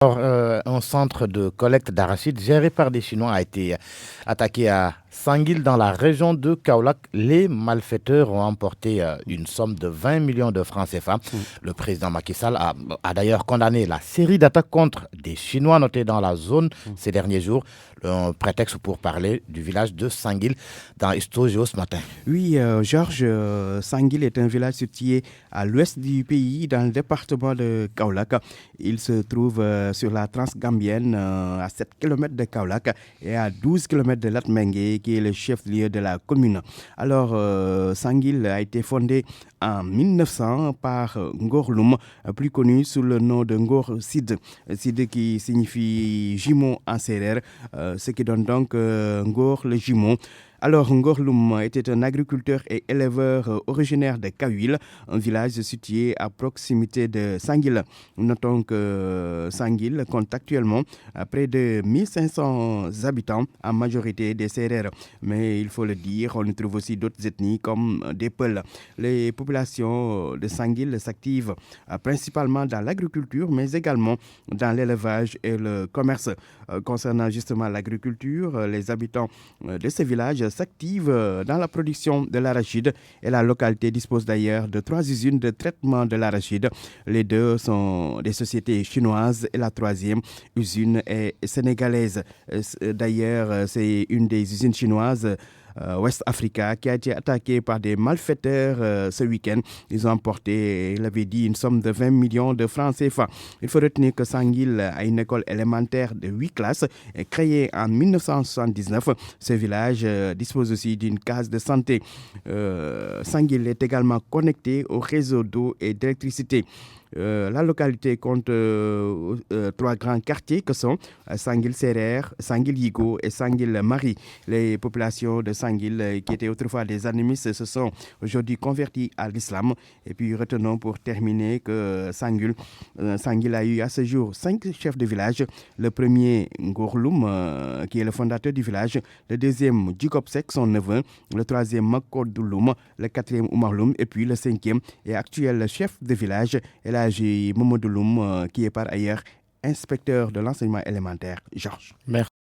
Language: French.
Un centre de collecte d'arachides géré par des Chinois a été attaqué à Sanguil dans la région de Kaolack. Les malfaiteurs ont emporté une somme de 20 millions de francs CFA. Mm. Le président Macky Sall a d'ailleurs condamné la série d'attaques contre des Chinois notés dans la zone ces derniers jours. Un prétexte pour parler du village de Sanguil dans Histogeo ce matin. Oui, Georges, Sanguil est un village situé à l'ouest du pays, dans le département de Kaolack. Il se trouve sur la Transgambienne, à 7 km de Kaolack et à 12 km de Latmengue, qui est le chef-lieu de la commune. Alors, Sanguil a été fondé en 1900 par Ngor Loum, plus connu sous le nom de Ngor Sid. Sid qui signifie jumeau en sérère, ce qui donne donc Ngor le jumeau. Alors, Ngor Loum était un agriculteur et éleveur originaire de Kawil, un village situé à proximité de Sanguil. Notons que Sanguil compte actuellement près de 1500 habitants, en majorité des Sérères. Mais il faut le dire, on y trouve aussi d'autres ethnies comme des Peuls. Les populations de Sanguil s'activent principalement dans l'agriculture, mais également dans l'élevage et le commerce. Concernant justement l'agriculture, les habitants de ces villages s'activent dans la production de l'arachide et la localité dispose d'ailleurs de 3 usines de traitement de l'arachide. Les deux sont des sociétés chinoises et la troisième usine est sénégalaise. D'ailleurs, c'est une des usines chinoises West Africa qui a été attaqué par des malfaiteurs ce week-end. Ils ont emporté, il avait dit, une somme de 20 millions de francs CFA. Il faut retenir que Sanguil a une école élémentaire de 8 classes créée en 1979. Ce village dispose aussi d'une case de santé. Sanguil est également connecté au réseau d'eau et d'électricité. La localité compte 3 grands quartiers que sont Sanguil Sérère, Sanguil Yigo et Sanguil Marie. Les populations de Sanguil, qui étaient autrefois des animistes, se sont aujourd'hui converties à l'islam. Et puis retenons pour terminer que Sanguil a eu à ce jour 5 chefs de village. Le premier, Ngorloum, qui est le fondateur du village. Le deuxième, Djikopsek, son neveu. Le troisième, Makodouloum. Le quatrième, Oumarloum. Et puis le cinquième et actuel chef de village. Et là, j'ai Momodouloum, qui est par ailleurs inspecteur de l'enseignement élémentaire. Georges. Merci.